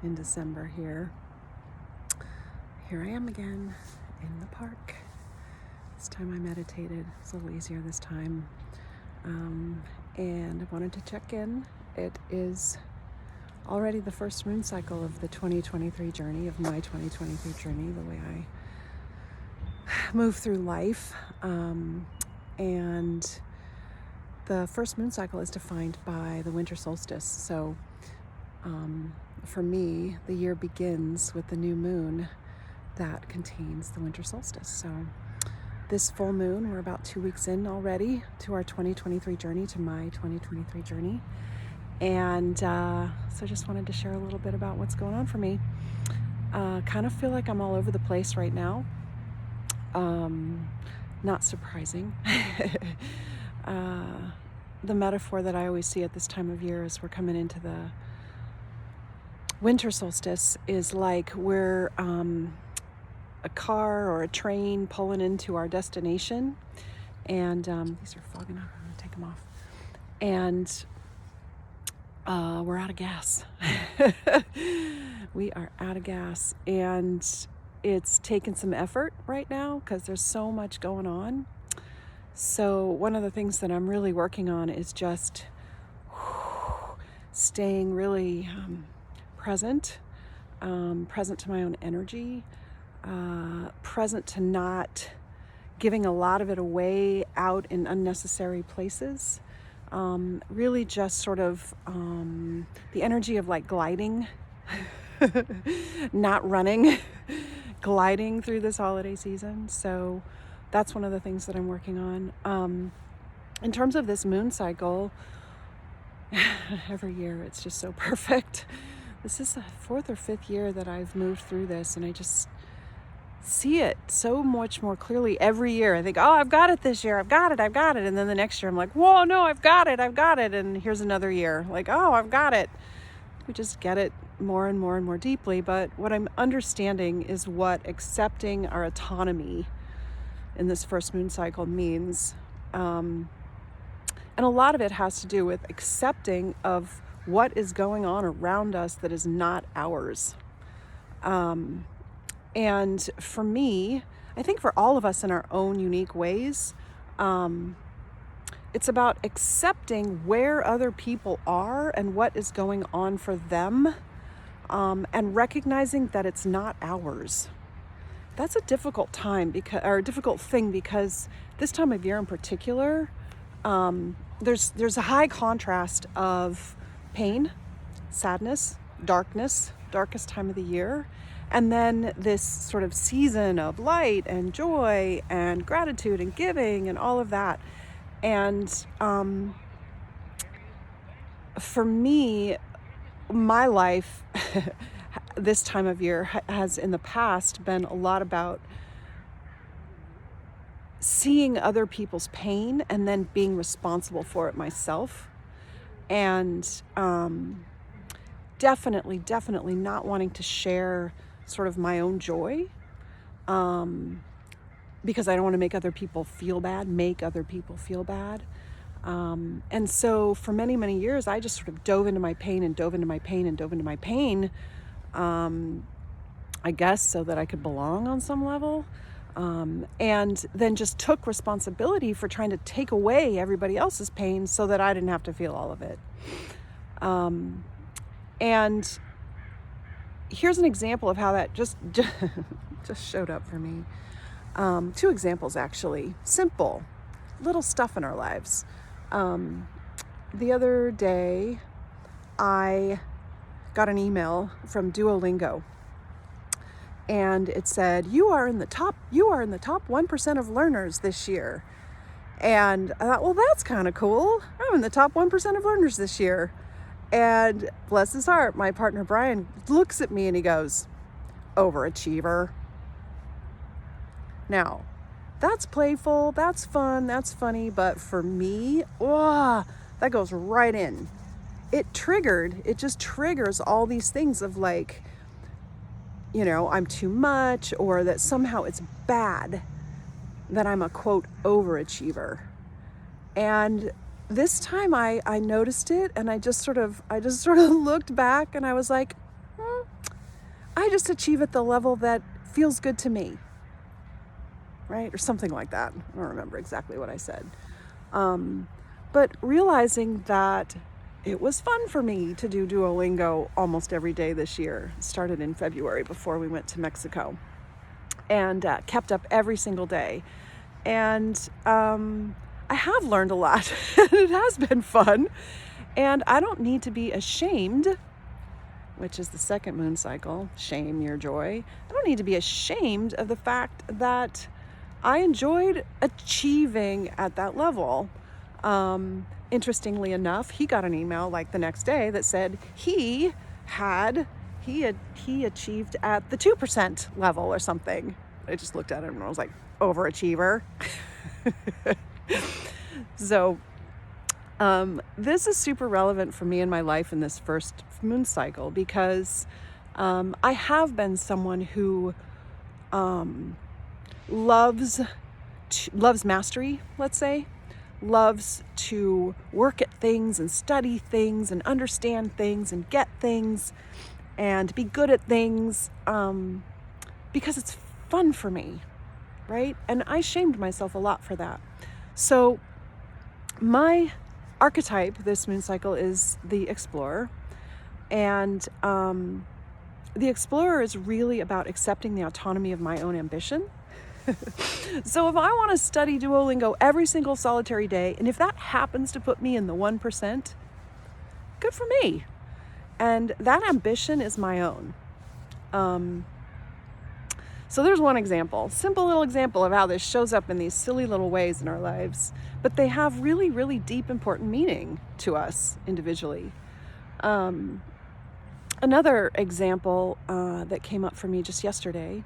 in December here. Here I am again in the park. This time I meditated. It's a little easier this time. And I wanted to check in. It is already the first moon cycle of the 2023 journey, of my 2023 journey, the way I move through life. And the first moon cycle is defined by the winter solstice. So for me, the year begins with the new moon that contains the winter solstice. So this full moon, we're about 2 weeks in already to our 2023 journey, to my 2023 journey. And so just wanted to share a little bit about what's going on for me. Kind of feel like I'm all over the place right now. Not surprising. The metaphor that I always see at this time of year as we're coming into the winter solstice is like we're a car or a train pulling into our destination, and these are fogging up. I'm gonna take them off, and we're out of gas. We are out of gas, and it's taken some effort right now because there's so much going on. So one of the things that I'm really working on is just staying really present to my own energy, present to not giving a lot of it away out in unnecessary places. Really just sort of the energy of like gliding, not running, gliding through this holiday season. So that's one of the things that I'm working on. In terms of this moon cycle, every year it's just so perfect. This is the 4th or 5th year that I've moved through this, and I just see it so much more clearly every year. I think, oh, I've got it this year. I've got it. And then the next year I'm like, whoa, no, I've got it. And here's another year. Like, oh, I've got it. We just get it more and more and more deeply. But what I'm understanding is what accepting our autonomy in this first moon cycle means. And a lot of it has to do with accepting of what is going on around us that is not ours. And for me, I think for all of us in our own unique ways, it's about accepting where other people are and what is going on for them, and recognizing that it's not ours. That's a difficult time a difficult thing, because this time of year in particular, there's a high contrast of pain, sadness, darkest time of the year, and then this sort of season of light and joy and gratitude and giving and all of that. And for me, my life this time of year has in the past been a lot about seeing other people's pain and then being responsible for it myself. And definitely not wanting to share sort of my own joy, because I don't want to make other people feel bad. And so for many years, I just sort of dove into my pain, I guess so that I could belong on some level. And then just took responsibility for trying to take away everybody else's pain so that I didn't have to feel all of it. And here's an example of how that just showed up for me. 2 examples, actually. Simple, little stuff in our lives. The other day, I got an email from Duolingo, and it said, you are in the top 1% of learners this year. And I thought, well, that's kind of cool. I'm in the top 1% of learners this year. And bless his heart, my partner Brian looks at me and he goes, overachiever. Now, that's playful, that's fun, that's funny, but for me, that goes right in. It just triggers all these things of like, I'm too much, or that somehow it's bad that I'm a quote overachiever. And this time I noticed it, and I just sort of looked back and I was like, I just achieve at the level that feels good to me, right? Or something like that. I don't remember exactly what I said. But realizing that it was fun for me to do Duolingo almost every day this year. It started in February before we went to Mexico, and kept up every single day. And I have learned a lot. It has been fun. And I don't need to be ashamed, which is the second moon cycle, shame your joy. I don't need to be ashamed of the fact that I enjoyed achieving at that level. Interestingly enough, he got an email like the next day that said he achieved at the 2% level or something. I just looked at him and I was like, overachiever. So this is super relevant for me in my life in this first moon cycle, because I have been someone who loves mastery, let's say, loves to work at things and study things and understand things and get things and be good at things, because it's fun for me, right? And I shamed myself a lot for that. So my archetype this moon cycle is the explorer. And the explorer is really about accepting the autonomy of my own ambition. So if I want to study Duolingo every single solitary day, and if that happens to put me in the 1%, good for me. And that ambition is my own. So there's one example, simple little example of how this shows up in these silly little ways in our lives, but they have really, really deep, important meaning to us individually. Another example that came up for me just yesterday,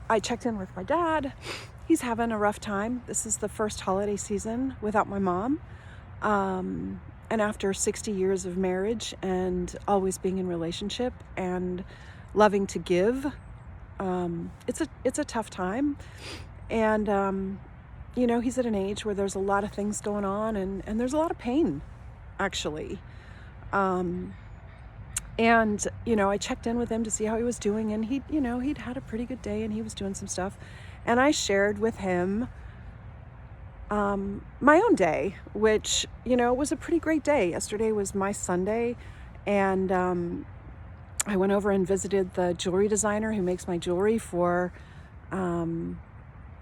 I checked in with my dad. He's having a rough time. This is the first holiday season without my mom. And after 60 years of marriage and always being in relationship and loving to give, it's a tough time. And, he's at an age where there's a lot of things going on and there's a lot of pain, actually. And, I checked in with him to see how he was doing, and he'd had a pretty good day and he was doing some stuff. And I shared with him my own day, which, was a pretty great day. Yesterday was my Sunday, and I went over and visited the jewelry designer who makes my jewelry for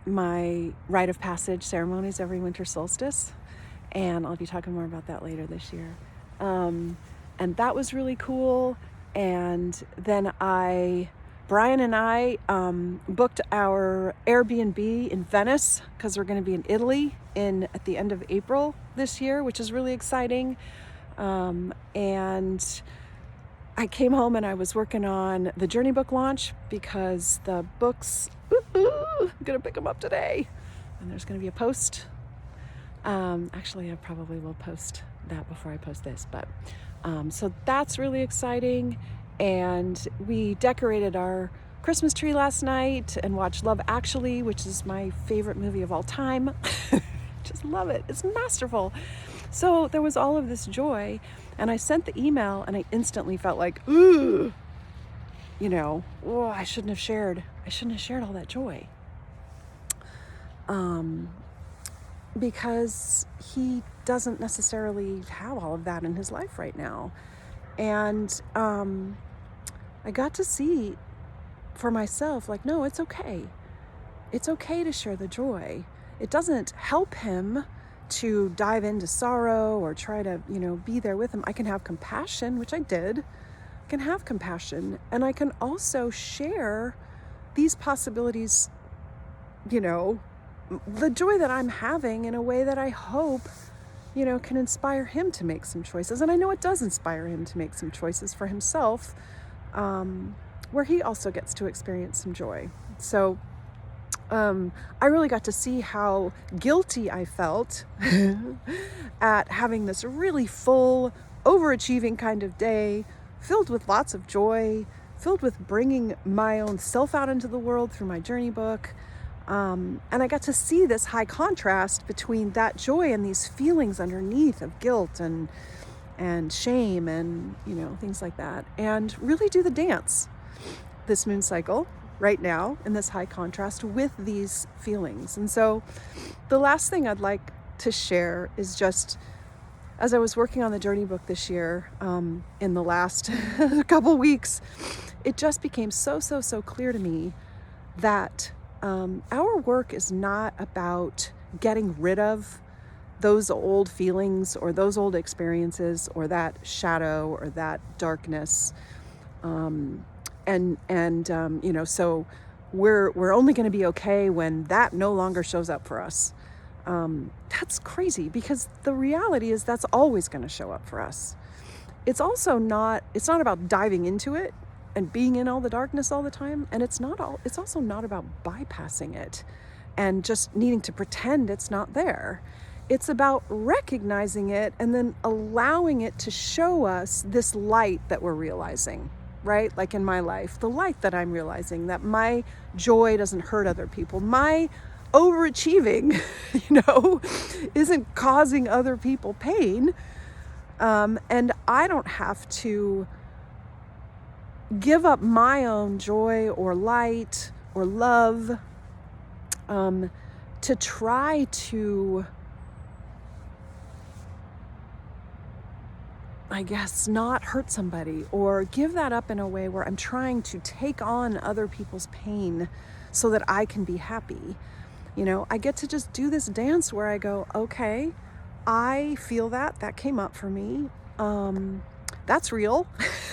my rite of passage ceremonies every winter solstice. And I'll be talking more about that later this year. And that was really cool. And then Brian and I booked our Airbnb in Venice, because we're going to be in Italy at the end of April this year, which is really exciting. And I came home and I was working on the Journey book launch, because the books, I'm going to pick them up today. And there's going to be a post. Actually, I probably will post that before I post this, but so that's really exciting. And we decorated our Christmas tree last night and watched Love Actually, which is my favorite movie of all time. Just love it. It's masterful. So there was all of this joy, and I sent the email and I instantly felt like, ooh, I shouldn't have shared all that joy. Because he doesn't necessarily have all of that in his life right now. And I got to see for myself, like, no, it's okay. It's okay to share the joy. It doesn't help him to dive into sorrow or try to, be there with him. I can have compassion, which I did. I can have compassion. And I can also share these possibilities, the joy that I'm having in a way that I hope, can inspire him to make some choices. And I know it does inspire him to make some choices for himself, where he also gets to experience some joy. So I really got to see how guilty I felt at having this really full, overachieving kind of day, filled with lots of joy, filled with bringing my own self out into the world through my journey book. And I got to see this high contrast between that joy and these feelings underneath of guilt and and shame and, things like that, and really do the dance this moon cycle right now in this high contrast with these feelings. And so the last thing I'd like to share is just, as I was working on the journey book this year, in the last couple weeks, it just became so clear to me that our work is not about getting rid of those old feelings or those old experiences or that shadow or that darkness. So we're only going to be okay when that no longer shows up for us. That's crazy, because the reality is that's always going to show up for us. It's not about diving into it and being in all the darkness all the time. And it's also not about bypassing it and just needing to pretend it's not there. It's about recognizing it and then allowing it to show us this light that we're realizing, right? Like in my life, the light that I'm realizing, that my joy doesn't hurt other people. My overachieving, isn't causing other people pain. And I don't have to give up my own joy or light or love to try to, I guess, not hurt somebody or give that up in a way where I'm trying to take on other people's pain so that I can be happy. I get to just do this dance where I go, okay, I feel that came up for me. That's real.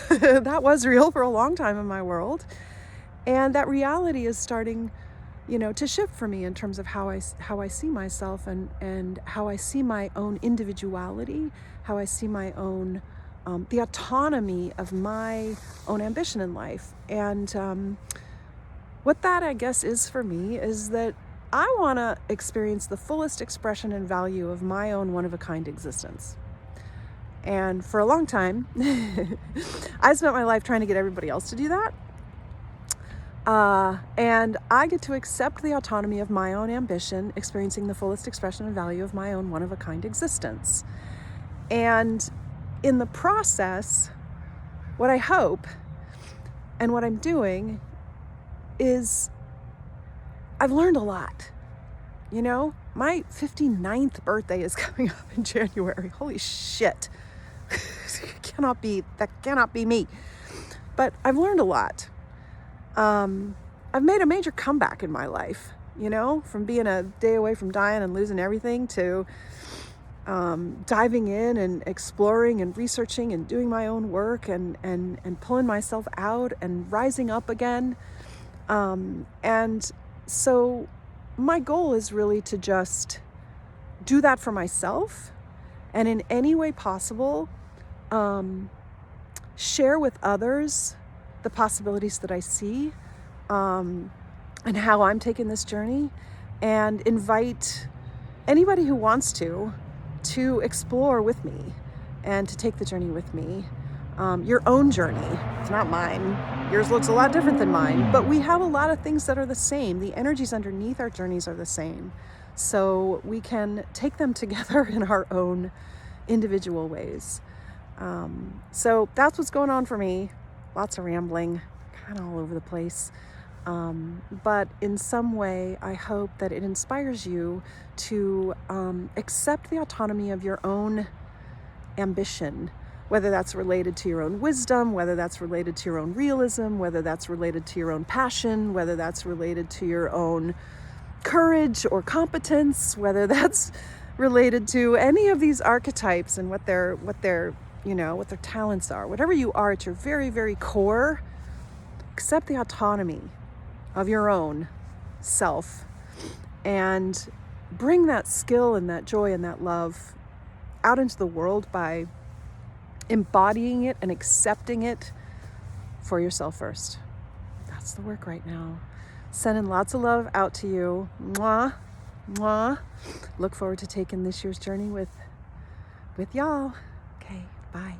That was real for a long time in my world. And that reality is starting, to shift for me in terms of how I see myself and how I see my own individuality, how I see my own, the autonomy of my own ambition in life. And what that, I guess, is for me is that I want to experience the fullest expression and value of my own one-of-a-kind existence. And for a long time, I spent my life trying to get everybody else to do that. And I get to accept the autonomy of my own ambition, experiencing the fullest expression and value of my own one-of-a-kind existence. And in the process, what I hope and what I'm doing is I've learned a lot. My 59th birthday is coming up in January. Holy shit. That cannot be me. But I've learned a lot. I've made a major comeback in my life, from being a day away from dying and losing everything to diving in and exploring and researching and doing my own work and pulling myself out and rising up again. And so my goal is really to just do that for myself and in any way possible, share with others the possibilities that I see, and how I'm taking this journey, and invite anybody who wants to explore with me and to take the journey with me. Your own journey. It's not mine. Yours looks a lot different than mine, but we have a lot of things that are the same. The energies underneath our journeys are the same. So we can take them together in our own individual ways. So that's what's going on for me. Lots of rambling, kind of all over the place. But in some way, I hope that it inspires you to accept the autonomy of your own ambition, whether that's related to your own wisdom, whether that's related to your own realism, whether that's related to your own passion, whether that's related to your own courage or competence, whether that's related to any of these archetypes and what their talents are. Whatever you are at your very, very core, accept the autonomy of your own self and bring that skill and that joy and that love out into the world by embodying it and accepting it for yourself first. That's the work right now. Sending lots of love out to you. Mwah, mwah. Look forward to taking this year's journey with y'all. Okay, bye.